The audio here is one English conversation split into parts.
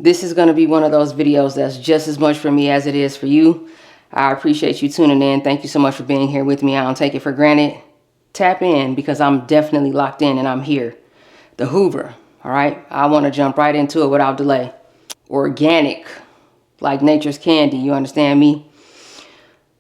This is going to be one of those videos that's just as much for me as it is for you. I appreciate you tuning in. Thank you so much for being here with me. I don't take it for granted. Tap in because I'm definitely locked in and I'm here. The Hoover, all right? I want to jump right into it without delay. Organic, like nature's candy, you understand me?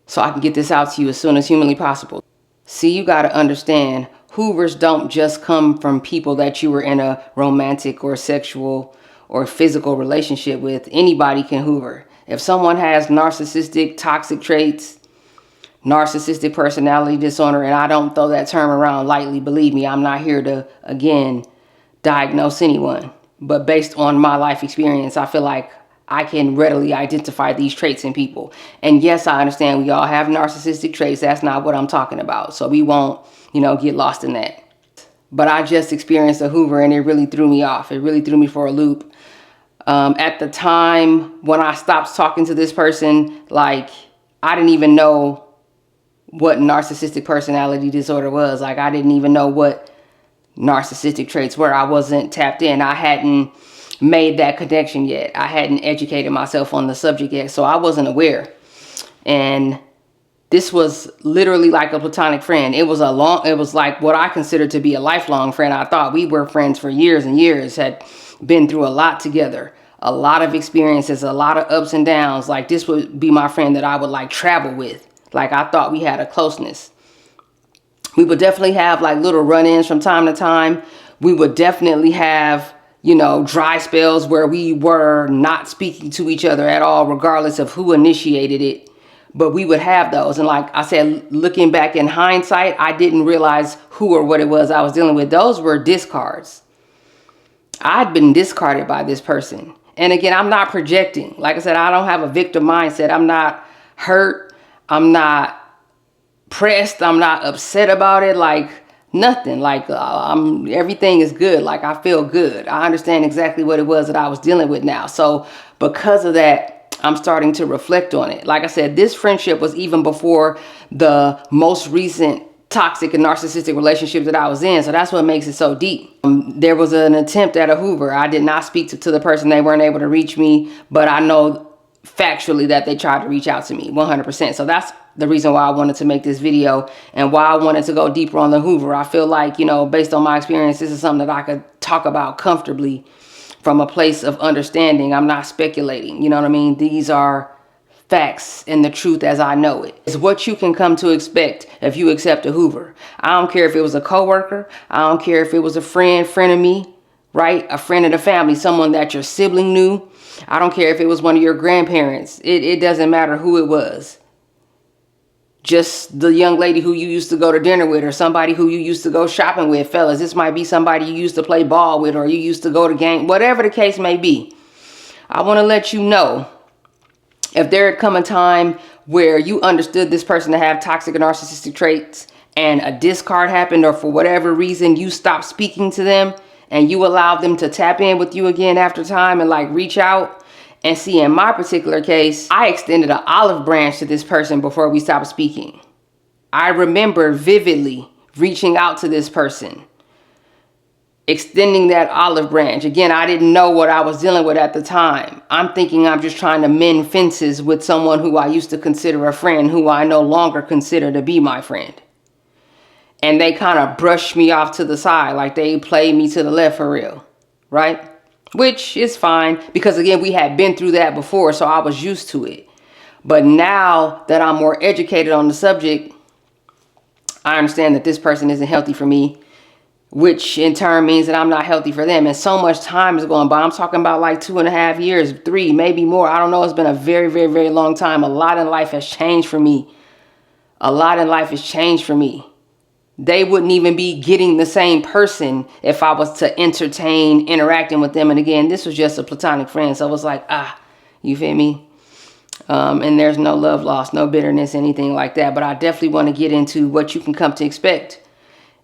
So I can get this out to you as soon as humanly possible. See, you got to understand, Hoovers don't just come from people that you were in a romantic or sexual or physical relationship with. Anybody can Hoover. If someone has narcissistic, toxic traits, narcissistic personality disorder, and I don't throw that term around lightly, believe me, I'm not here to, again, diagnose anyone. But based on my life experience, I feel like I can readily identify these traits in people. And yes, I understand we all have narcissistic traits. That's not what I'm talking about. So we won't, get lost in that. But I just experienced a Hoover and it really threw me off. It really threw me for a loop. At the time when I stopped talking to this person, like, I didn't even know what narcissistic personality disorder was. Like, I didn't even know what narcissistic traits were. I wasn't tapped in. I hadn't made that connection yet. I hadn't educated myself on the subject yet, so I wasn't aware. And this was literally like a platonic friend. It was like what I considered to be a lifelong friend. I thought we were friends for years and years, had been through a lot together, a lot of experiences, a lot of ups and downs. Like, this would be my friend that I would like travel with. Like, I thought we had a closeness. We would definitely have like little run-ins from time to time. We would definitely have, dry spells where we were not speaking to each other at all, regardless of who initiated it. But we would have those. And like I said, looking back in hindsight, I didn't realize who or what it was I was dealing with. Those were discards. I'd been discarded by this person. And again, I'm not projecting. Like I said, I don't have a victim mindset. I'm not hurt. I'm not pressed. I'm not upset about it. Like, nothing. Like, everything is good. Like, I feel good. I understand exactly what it was that I was dealing with now. So because of that, I'm starting to reflect on it. Like I said, this friendship was even before the most recent toxic and narcissistic relationship that I was in. So that's what makes it so deep. There was an attempt at a Hoover. I did not speak to the person. They weren't able to reach me, but I know factually that they tried to reach out to me 100%. So that's the reason why I wanted to make this video and why I wanted to go deeper on the Hoover. I feel like, based on my experience, this is something that I could talk about comfortably from a place of understanding. I'm not speculating. You know what I mean? These are facts and the truth as I know it. It's what you can come to expect if you accept a Hoover. I don't care if it was a coworker. I don't care if it was a friend of me, right? A friend of the family, someone that your sibling knew. I don't care if it was one of your grandparents. It doesn't matter who it was. Just the young lady who you used to go to dinner with, or somebody who you used to go shopping with. Fellas, this might be somebody you used to play ball with, or you used to go to game, whatever the case may be. I want to let you know, if there had come a time where you understood this person to have toxic and narcissistic traits and a discard happened, or for whatever reason you stopped speaking to them and you allowed them to tap in with you again after time and like reach out. And see, in my particular case, I extended an olive branch to this person before we stopped speaking. I remember vividly reaching out to this person, extending that olive branch. Again, I didn't know what I was dealing with at the time. I'm thinking I'm just trying to mend fences with someone who I used to consider a friend, who I no longer consider to be my friend. And they kind of brushed me off to the side, like they played me to the left for real, right? Which is fine, because again, we had been through that before, so I was used to it. But now that I'm more educated on the subject, I understand that this person isn't healthy for me, which in turn means that I'm not healthy for them. And so much time is going by. I'm talking about like 2.5 years, 3, maybe more. I don't know. It's been a very, very, very long time. A lot in life has changed for me. A lot in life has changed for me. They wouldn't even be getting the same person if I was to entertain interacting with them. And again, this was just a platonic friend. So it was like, you feel me? And there's no love lost, no bitterness, anything like that. But I definitely want to get into what you can come to expect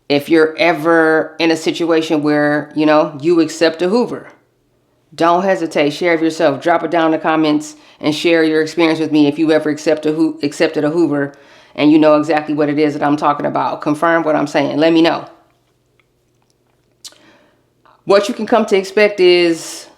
if you're ever in a situation where, you accept a Hoover. Don't hesitate. Share of yourself. Drop it down in the comments and share your experience with me if you ever accepted a Hoover. And you know exactly what it is that I'm talking about. Confirm what I'm saying. Let me know. What you can come to expect is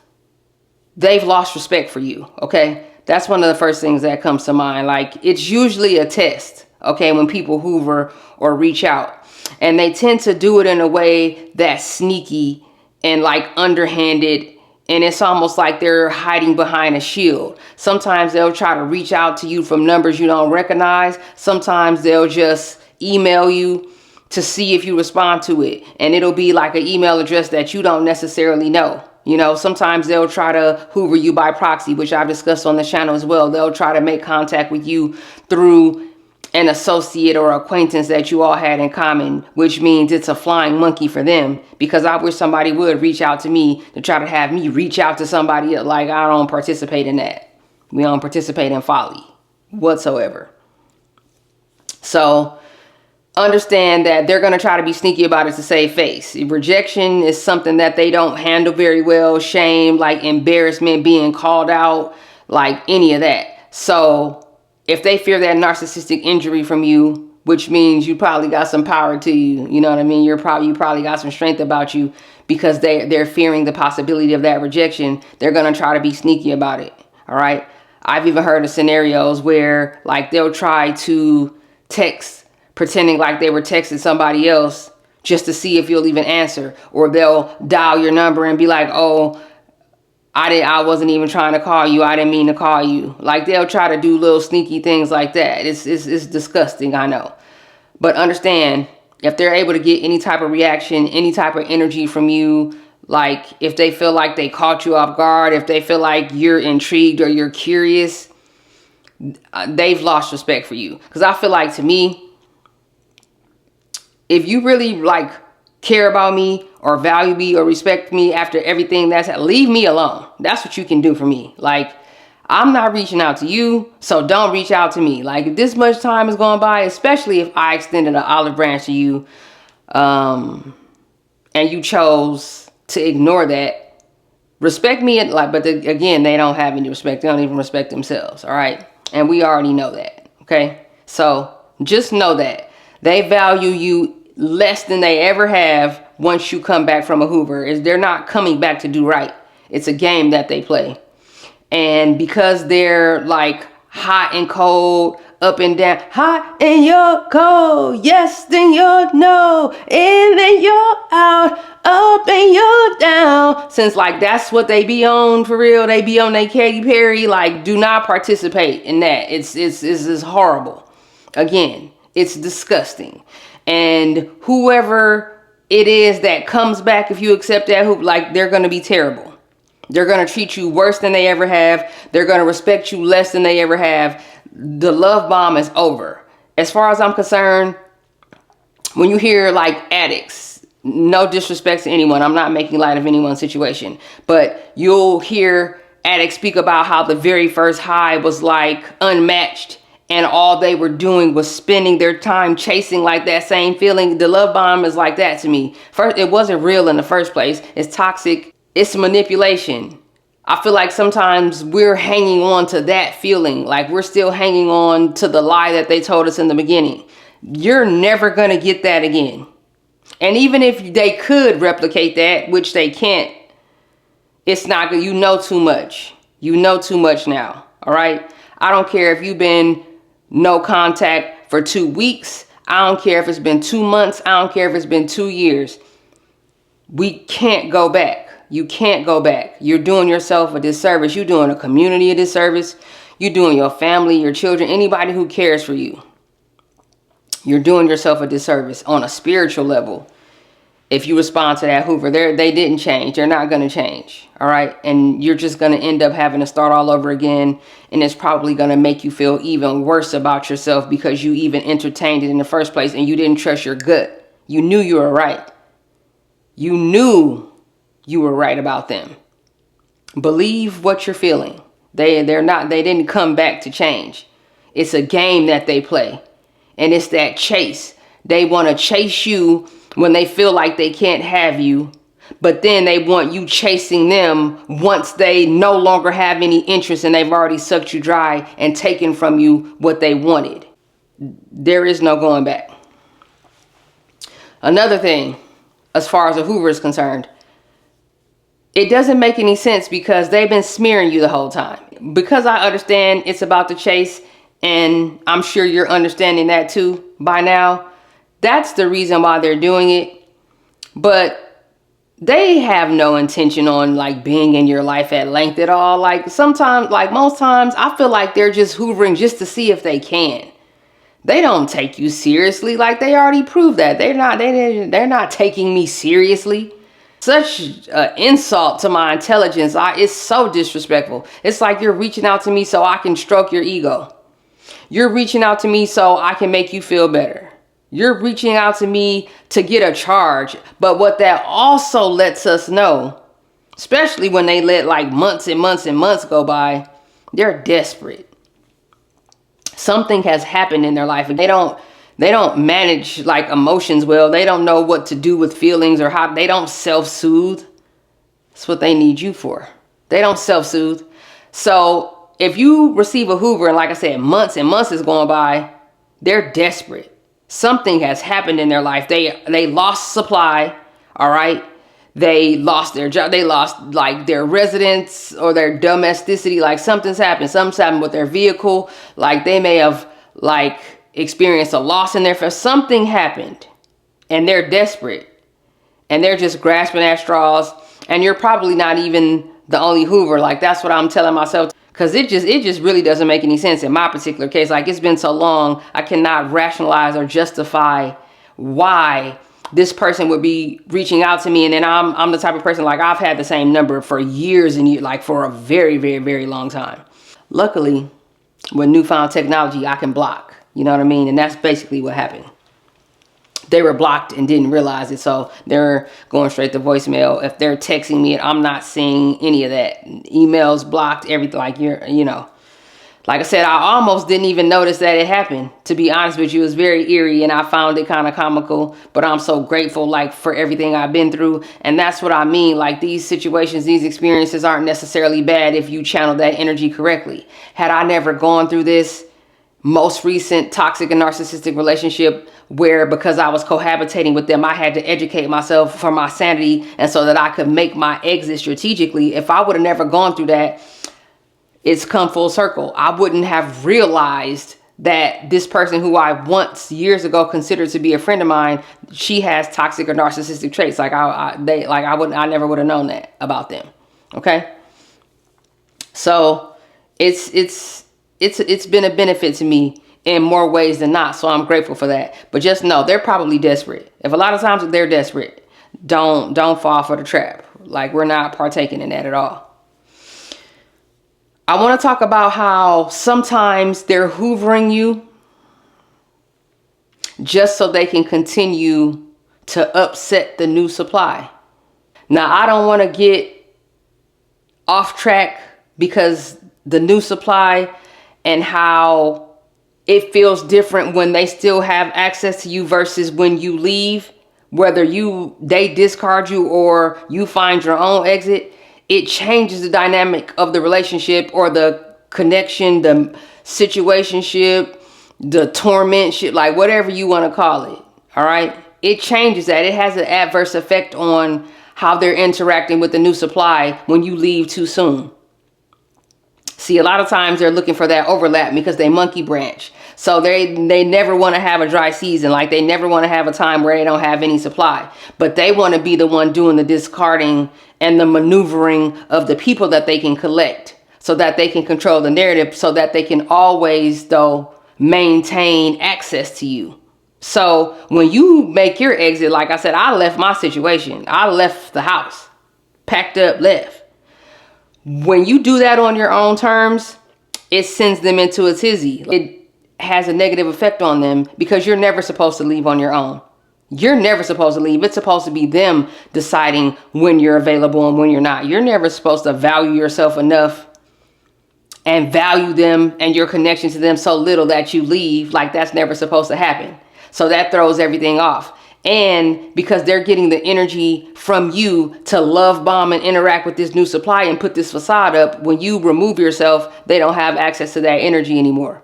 they've lost respect for you. Okay. That's one of the first things that comes to mind. Like, it's usually a test. Okay. When people hoover or reach out, and they tend to do it in a way that's sneaky and like underhanded. And it's almost like they're hiding behind a shield. Sometimes they'll try to reach out to you from numbers you don't recognize. Sometimes they'll just email you to see if you respond to it. And it'll be like an email address that you don't necessarily know. You know, sometimes they'll try to hoover you by proxy, which I've discussed on the channel as well. They'll try to make contact with you through an associate or acquaintance that you all had in common, which means it's a flying monkey for them, because I wish somebody would reach out to me to try to have me reach out to somebody else. Like, I don't participate in that. We don't participate in folly whatsoever. So understand that they're going to try to be sneaky about it to save face. Rejection is something that they don't handle very well. Shame, like embarrassment, being called out, like any of that. So if they fear that narcissistic injury from you, which means you probably got some power to you, you know what I mean? You probably got some strength about you, because they're fearing the possibility of that rejection. They're going to try to be sneaky about it. All right. I've even heard of scenarios where like they'll try to text pretending like they were texting somebody else just to see if you'll even answer, or they'll dial your number and be like, oh, I wasn't even trying to call you. I didn't mean to call you. Like, they'll try to do little sneaky things like that. It's disgusting, I know. But understand, if they're able to get any type of reaction, any type of energy from you, like if they feel like they caught you off guard, if they feel like you're intrigued or you're curious, they've lost respect for you. Because I feel like, to me, if you really like care about me or value me or respect me after everything leave me alone. That's what you can do for me. Like, I'm not reaching out to you, so don't reach out to me. Like, if this much time is going by, especially if I extended an olive branch to you, and you chose to ignore that, respect me. Again, they don't have any respect. They don't even respect themselves. All right. And we already know that. Okay. So just know that they value you less than they ever have once you come back from a hoover. They're not coming back to do right. It's a game that they play. And because they're like hot and cold, up and down, hot and you're cold, yes, then you're no, and then you're out, up and you're down. Since like that's what they be on for real, they be on their Katy Perry. Like, do not participate in that. It's horrible. Again, it's disgusting. And whoever it is that comes back, if you accept that hoop, like, they're going to be terrible. They're going to treat you worse than they ever have. They're going to respect you less than they ever have. The love bomb is over. As far as I'm concerned, when you hear like addicts, no disrespect to anyone, I'm not making light of anyone's situation, but you'll hear addicts speak about how the very first high was like unmatched, and all they were doing was spending their time chasing like that same feeling. The love bomb is like that to me. First, it wasn't real in the first place. It's toxic. It's manipulation. I feel like sometimes we're hanging on to that feeling. Like, we're still hanging on to the lie that they told us in the beginning. You're never going to get that again. And even if they could replicate that, which they can't, it's not good. You know too much. You know too much now. All right. I don't care if you've been no contact for 2 weeks. I don't care if it's been 2 months. I don't care if it's been 2 years. We can't go back. You can't go back. You're doing yourself a disservice. You're doing a community a disservice. You're doing your family, your children, anybody who cares for you. You're doing yourself a disservice on a spiritual level. If you respond to that hoover, they didn't change. They're not going to change. All right. And you're just going to end up having to start all over again. And it's probably going to make you feel even worse about yourself, because you even entertained it in the first place and you didn't trust your gut. You knew you were right. You knew you were right about them. Believe what you're feeling. They didn't come back to change. It's a game that they play. And it's that chase. They want to chase you when they feel like they can't have you, but then they want you chasing them once they no longer have any interest and they've already sucked you dry and taken from you what they wanted. There is no going back. Another thing, as far as a hoover is concerned, It doesn't make any sense because they've been smearing you the whole time. Because I understand it's about the chase, and I'm sure you're understanding that too by now. That's the reason why they're doing it. But they have no intention on like being in your life at length at all. Like sometimes, like most times, I feel like they're just hoovering just to see if they can. They don't take you seriously. Like they already proved that. They're not taking me seriously. Such an insult to my intelligence. It's so disrespectful. It's like you're reaching out to me so I can stroke your ego. You're reaching out to me so I can make you feel better. You're reaching out to me to get a charge. But what that also lets us know, especially when they let like months and months and months go by, they're desperate. Something has happened in their life. They don't manage like emotions well. They don't know what to do with feelings or how. They don't self-soothe. That's what they need you for. They don't self-soothe. So if you receive a Hoover and like I said, months and months is going by, they're desperate. Something has happened in their life. They lost supply. All right. They lost their job. They lost like their residence or their domesticity. Like something's happened. Something's happened with their vehicle. Like they may have like experienced a loss in their something happened and they're desperate and they're just grasping at straws, and you're probably not even the only Hoover. Like that's what I'm telling myself, because it just really doesn't make any sense in my particular case. Like it's been so long, I cannot rationalize or justify why this person would be reaching out to me. And then I'm the type of person, like I've had the same number for years and years, like for a very, very, very long time. Luckily, with newfound technology, I can block. You know what I mean? And that's basically what happened. They were blocked and didn't realize it. So they're going straight to voicemail. If they're texting me, I'm not seeing any of that. Emails blocked, everything. Like like I said, I almost didn't even notice that it happened. To be honest with you, it was very eerie and I found it kind of comical, but I'm so grateful like for everything I've been through. And that's what I mean. Like these situations, these experiences aren't necessarily bad if you channel that energy correctly. Had I never gone through this most recent toxic and narcissistic relationship where because I was cohabitating with them, I had to educate myself for my sanity and so that I could make my exit strategically. If I would have never gone through that, it's come full circle. I wouldn't have realized that this person who I once years ago considered to be a friend of mine, she has toxic or narcissistic traits. Like I never would have known that about them. Okay. So it's been a benefit to me in more ways than not. So I'm grateful for that. But just know they're probably desperate. If a lot of times they're desperate, don't fall for the trap. Like we're not partaking in that at all. I want to talk about how sometimes they're hoovering you just so they can continue to upset the new supply. Now, I don't want to get off track because the new supply and how it feels different when they still have access to you versus when you leave, whether they discard you or you find your own exit. It changes the dynamic of the relationship or the connection, the situationship, the torment shit, like whatever you want to call it. All right. It changes that. It has an adverse effect on how they're interacting with the new supply when you leave too soon. See, a lot of times they're looking for that overlap because they monkey branch. So they never want to have a dry season. Like they never want to have a time where they don't have any supply. But they want to be the one doing the discarding and the maneuvering of the people that they can collect so that they can control the narrative, so that they can always, though, maintain access to you. So when you make your exit, like I said, I left my situation. I left the house, packed up, left. When you do that on your own terms, it sends them into a tizzy. It has a negative effect on them because you're never supposed to leave on your own. You're never supposed to leave. It's supposed to be them deciding when you're available and when you're not. You're never supposed to value yourself enough and value them and your connection to them so little that you leave. Like that's never supposed to happen. So that throws everything off. And because they're getting the energy from you to love bomb and interact with this new supply and put this facade up, when you remove yourself, they don't have access to that energy anymore.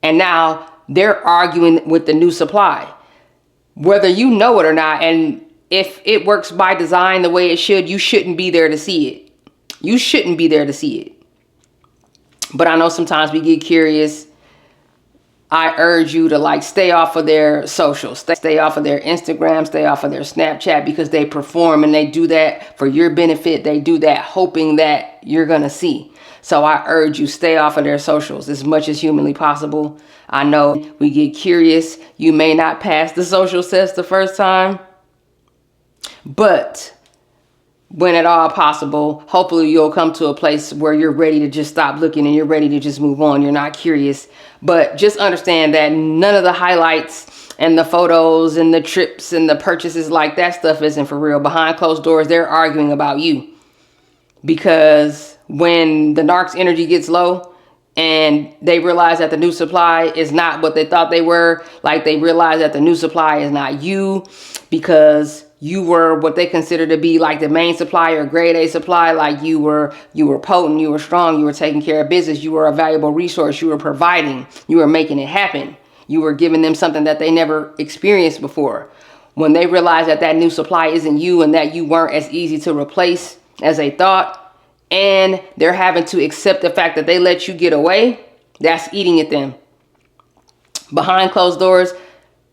And now they're arguing with the new supply, whether you know it or not. And if it works by design the way it should, you shouldn't be there to see it. You shouldn't be there to see it. But I know sometimes we get curious. I urge you to like stay off of their socials, stay off of their Instagram, stay off of their Snapchat, because they perform and they do that for your benefit. They do that hoping that you're going to see. So I urge you, stay off of their socials as much as humanly possible. I know we get curious. You may not pass the social test the first time, but when at all possible, hopefully you'll come to a place where you're ready to just stop looking and you're ready to just move on. You're not curious, but just understand that none of the highlights and the photos and the trips and the purchases, like that stuff isn't for real. Behind closed doors, they're arguing about you, because when the narc's energy gets low and they realize that the new supply is not what they thought they were, like they realize that the new supply is not you, because you were what they consider to be like the main supplier, grade A supply. Like you were potent, you were strong, you were taking care of business, you were a valuable resource, you were providing, you were making it happen. You were giving them something that they never experienced before. When they realize that that new supply isn't you and that you weren't as easy to replace as they thought, and they're having to accept the fact that they let you get away, that's eating at them. Behind closed doors,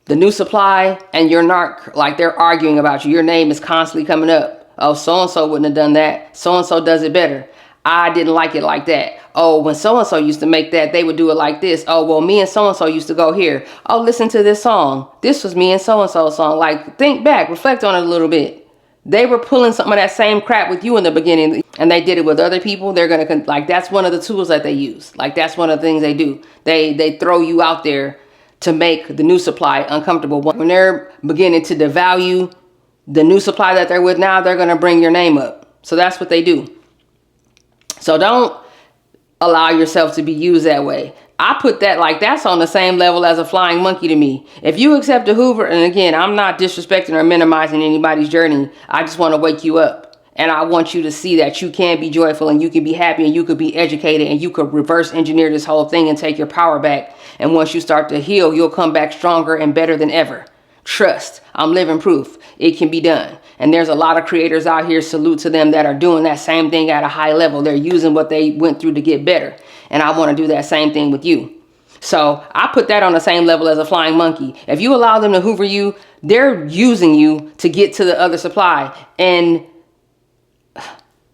the new supply and your narc, like they're arguing about you. Your name is constantly coming up. Oh, so-and-so wouldn't have done that. So-and-so does it better. I didn't like it like that. Oh, when so-and-so used to make that, they would do it like this. Oh, well, me and so-and-so used to go here. Oh, listen to this song. This was me and so-and-so's song. Like, think back, reflect on it a little bit. They were pulling some of that same crap with you in the beginning, and they did it with other people. They're going to, like, that's one of the tools that they use. Like, that's one of the things they do. They throw you out there to make the new supply uncomfortable. When they're beginning to devalue the new supply that they're with now, they're going to bring your name up. So that's what they do. So don't allow yourself to be used that way. I put that, like, that's on the same level as a flying monkey to me. If you accept a Hoover, and again, I'm not disrespecting or minimizing anybody's journey. I just want to wake you up. And I want you to see that you can be joyful and you can be happy and you could be educated and you could reverse engineer this whole thing and take your power back. And once you start to heal, you'll come back stronger and better than ever. Trust. I'm living proof. It can be done. And there's a lot of creators out here, salute to them, that are doing that same thing at a high level. They're using what they went through to get better. And I want to do that same thing with you. So I put that on the same level as a flying monkey. If you allow them to Hoover you, they're using you to get to the other supply. And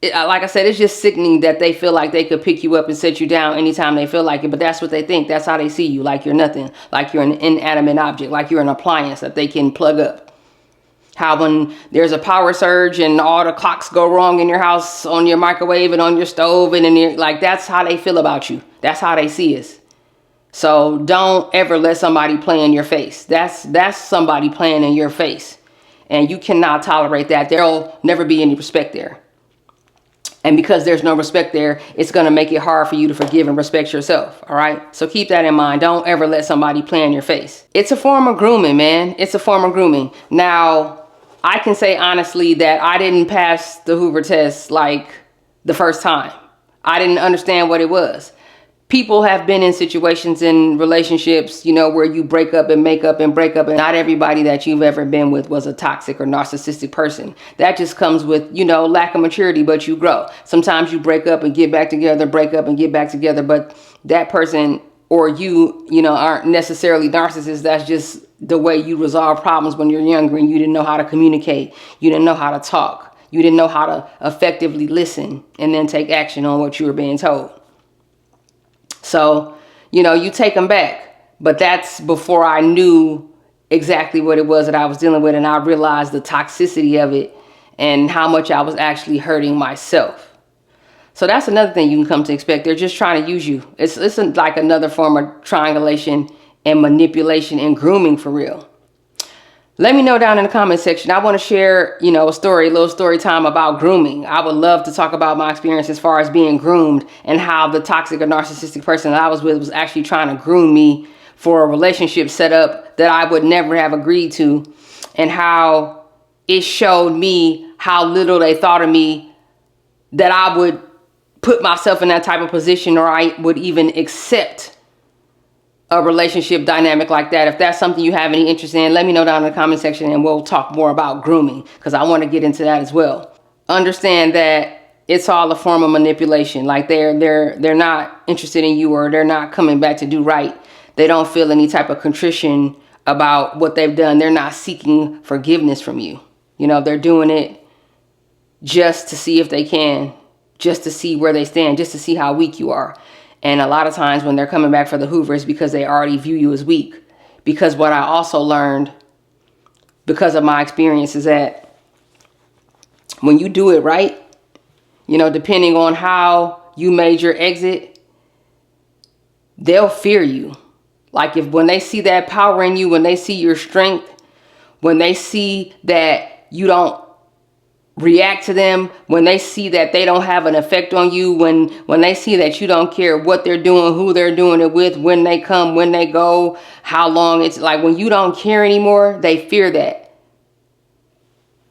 like I said, it's just sickening that they feel like they could pick you up and set you down anytime they feel like it. But that's what they think. That's how they see you. Like you're nothing. Like you're an inanimate object. Like you're an appliance that they can plug up. How when there's a power surge and all the clocks go wrong in your house, on your microwave and on your stove, and in your, like, that's how they feel about you. That's how they see us. So don't ever let somebody play in your face. That's somebody playing in your face. And you cannot tolerate that. There'll never be any respect there. And because there's no respect there, it's going to make it hard for you to forgive and respect yourself. All right. So keep that in mind. Don't ever let somebody play in your face. It's a form of grooming, man. It's a form of grooming. Now, I can say honestly that I didn't pass the Hoover test like the first time. I didn't understand what it was. People have been in situations, in relationships, you know, where you break up and make up and break up. And not everybody that you've ever been with was a toxic or narcissistic person. That just comes with, you know, lack of maturity, but you grow. Sometimes you break up and get back together, break up and get back together. But that person or you know, aren't necessarily narcissists. That's just the way you resolve problems when you're younger and you didn't know how to communicate. You didn't know how to talk. You didn't know how to effectively listen and then take action on what you were being told. So, you know, you take them back, but that's before I knew exactly what it was that I was dealing with. And I realized the toxicity of it and how much I was actually hurting myself. So that's another thing you can come to expect. They're just trying to use you. It's like another form of triangulation and manipulation and grooming for real. Let me know down in the comment section. I want to share, you know, a little story time about grooming. I would love to talk about my experience as far as being groomed and how the toxic or narcissistic person that I was with was actually trying to groom me for a relationship setup that I would never have agreed to, and how it showed me how little they thought of me, that I would put myself in that type of position, or I would even accept a relationship dynamic like that. If that's something you have any interest in, let me know down in the comment section and we'll talk more about grooming, because I want to get into that as well. Understand that it's all a form of manipulation. Like they're not interested in you, or they're not coming back to do right. They don't feel any type of contrition about what they've done. They're not seeking forgiveness from you. You know, they're doing it just to see if they can, just to see where they stand, just to see how weak you are. And a lot of times when they're coming back for the Hoover, it's because they already view you as weak. Because what I also learned, because of my experience, is that when you do it right, you know, depending on how you made your exit, they'll fear you. Like when they see that power in you, when they see your strength, when they see that you don't react to them, when they see that they don't have an effect on you, when they see that you don't care what they're doing, who they're doing it with, when they come, when they go, how long, it's like when you don't care anymore, they fear that.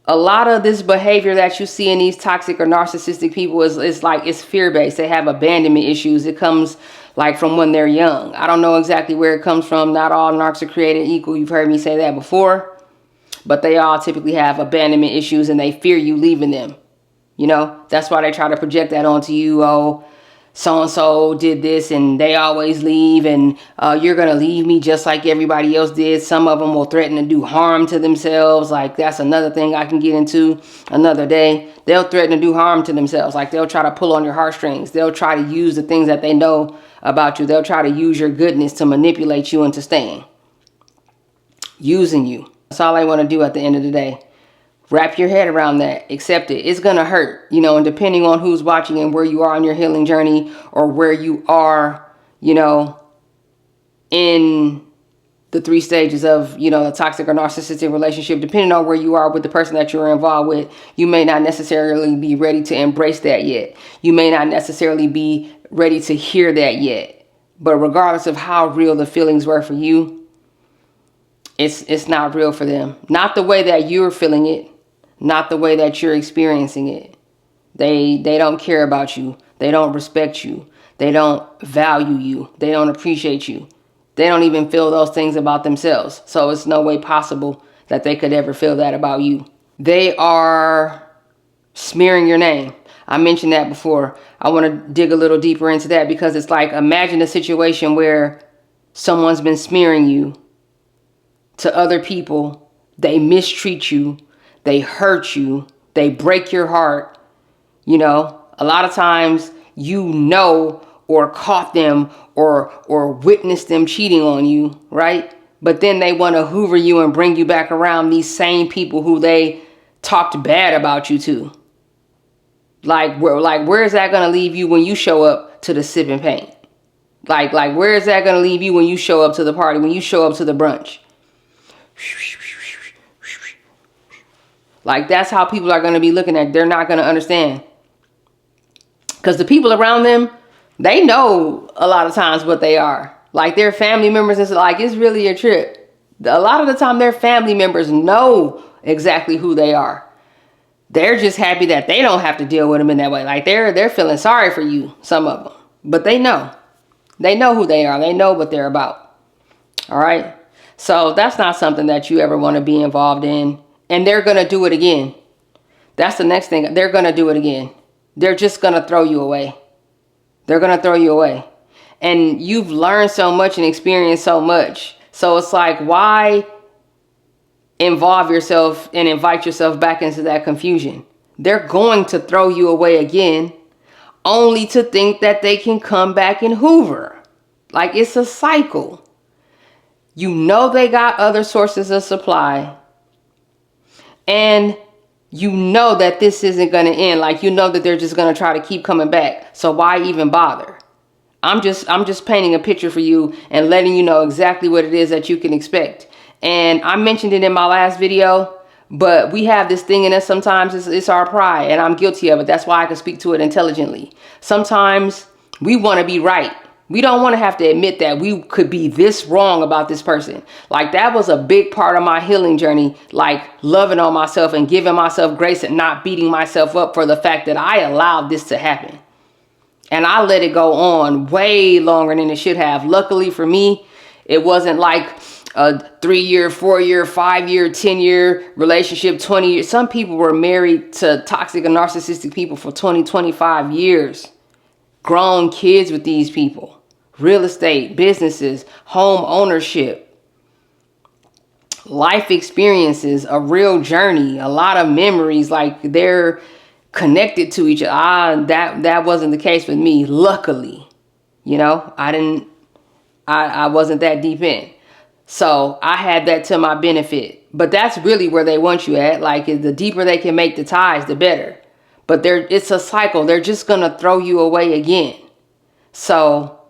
A lot of this behavior that you see in these toxic or narcissistic people is like, it's fear-based. They have abandonment issues. It comes like from when they're young. I don't know exactly where it comes from. Not all narcs are created equal. You've heard me say that before. But they all typically have abandonment issues, and they fear you leaving them. You know, that's why they try to project that onto you. Oh, so-and-so did this and they always leave, and you're going to leave me just like everybody else did. Some of them will threaten to do harm to themselves. Like, that's another thing I can get into another day. They'll threaten to do harm to themselves. Like, they'll try to pull on your heartstrings. They'll try to use the things that they know about you. They'll try to use your goodness to manipulate you into staying. Using you. That's all I want to do at the end of the day. Wrap your head around that. Accept it. It's going to hurt, you know, and depending on who's watching and where you are on your healing journey, or where you are, you know, in the 3 stages of, you know, a toxic or narcissistic relationship, depending on where you are with the person that you're involved with, you may not necessarily be ready to embrace that yet. You may not necessarily be ready to hear that yet. But regardless of how real the feelings were for you, it's not real for them. Not the way that you're feeling it. Not the way that you're experiencing it. They don't care about you. They don't respect you. They don't value you. They don't appreciate you. They don't even feel those things about themselves. So it's no way possible that they could ever feel that about you. They are smearing your name. I mentioned that before. I want to dig a little deeper into that, because it's like, imagine a situation where someone's been smearing you to other people. They mistreat you. They hurt you. They break your heart. You know, a lot of times, you know, or caught them or witnessed them cheating on you, right? But then they want to Hoover you and bring you back around these same people who they talked bad about you to. Like where is that going to leave you when you show up to the sip and paint? Like where is that going to leave you when you show up to the party, when you show up to the brunch? Like, that's how people are going to be looking at. They're not going to understand. Because the people around them, they know a lot of times what they are. Like, their family members, it's like, it's really a trip. A lot of the time, their family members know exactly who they are. They're just happy that they don't have to deal with them in that way. Like, they're feeling sorry for you, some of them. But they know. They know who they are. They know what they're about. All right? So that's not something that you ever want to be involved in. And they're going to do it again. That's the next thing. They're going to do it again. They're just going to throw you away. They're going to throw you away. And you've learned so much and experienced so much. So it's like, why involve yourself and invite yourself back into that confusion? They're going to throw you away again, only to think that they can come back and Hoover. Like, it's a cycle. You know they got other sources of supply. And you know that this isn't going to end. Like, you know that they're just going to try to keep coming back. So why even bother? I'm just painting a picture for you and letting you know exactly what it is that you can expect. And I mentioned it in my last video, but we have this thing in us sometimes. It's our pride, and I'm guilty of it. That's why I can speak to it intelligently. Sometimes we want to be right. We don't want to have to admit that we could be this wrong about this person. Like, that was a big part of my healing journey, like loving on myself and giving myself grace and not beating myself up for the fact that I allowed this to happen. And I let it go on way longer than it should have. Luckily for me, It wasn't like a 3-year, 4-year, 5-year, 10-year relationship, 20 years. Some people were married to toxic and narcissistic people for 20, 25 years. Grown kids with these people. Real estate, businesses, home ownership. Life experiences, a real journey, a lot of memories, like they're connected to each other. That wasn't the case with me, luckily. You know, I wasn't that deep in. So I had that to my benefit. But that's really where they want you at. Like, the deeper they can make the ties, the better. But it's a cycle. They're just going to throw you away again. So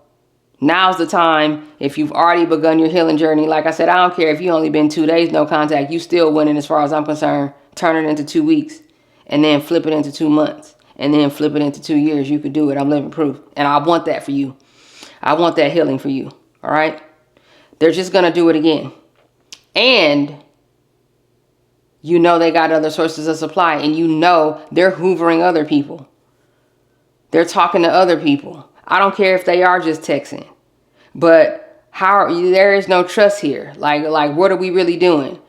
now's the time. If you've already begun your healing journey, like I said, I don't care if you only been 2 days, no contact, you still winning as far as I'm concerned. Turn it into 2 weeks and then flip it into 2 months and then flip it into 2 years. You could do it. I'm living proof. And I want that for you. I want that healing for you. All right. They're just going to do it again. And you know they got other sources of supply, and you know they're hoovering other people. They're talking to other people. I don't care if they are just texting. But there is no trust here. Like what are we really doing?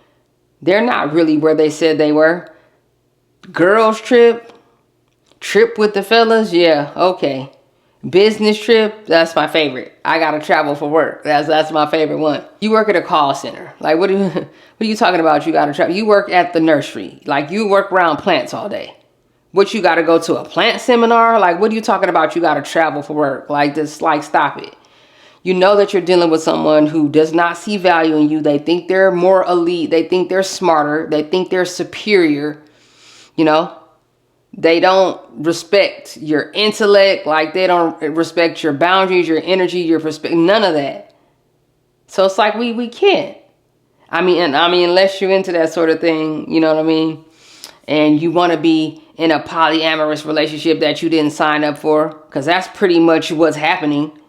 They're not really where they said they were. Girls trip with the fellas, yeah, okay. Business trip, that's my favorite. I gotta travel for work. That's my favorite one. You work at a call center. Like, what are you talking about? You gotta travel. You work at the nursery. Like, you work around plants all day. What, you gotta go to a plant seminar? Like, what are you talking about? You gotta travel for work. Like, just stop it. You know that you're dealing with someone who does not see value in you. They think they're more elite. They think they're smarter. They think they're superior. You know? They don't respect your intellect. Like, they don't respect your boundaries, your energy, your perspective, none of that. So it's like we can't. I mean, unless you're into that sort of thing, you know what I mean? And you want to be in a polyamorous relationship that you didn't sign up for, because that's pretty much what's happening.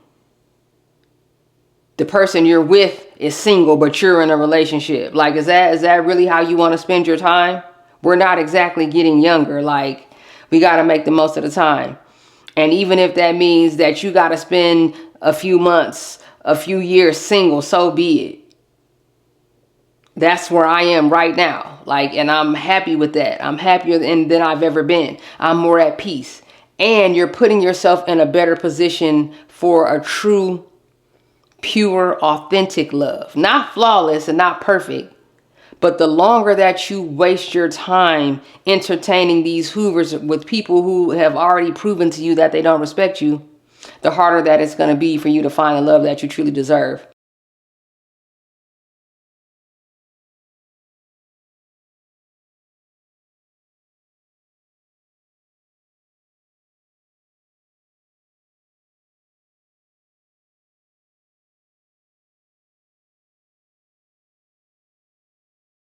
The person you're with is single, but you're in a relationship. Like, is that really how you want to spend your time? We're not exactly getting younger. Like, we got to make the most of the time. And even if that means that you got to spend a few months, a few years single, so be it. That's where I am right now. Like, and I'm happy with that. I'm happier than I've ever been. I'm more at peace. And you're putting yourself in a better position for a true, pure, authentic love. Not flawless and not perfect. But the longer that you waste your time entertaining these Hoovers with people who have already proven to you that they don't respect you, the harder that it's going to be for you to find the love that you truly deserve.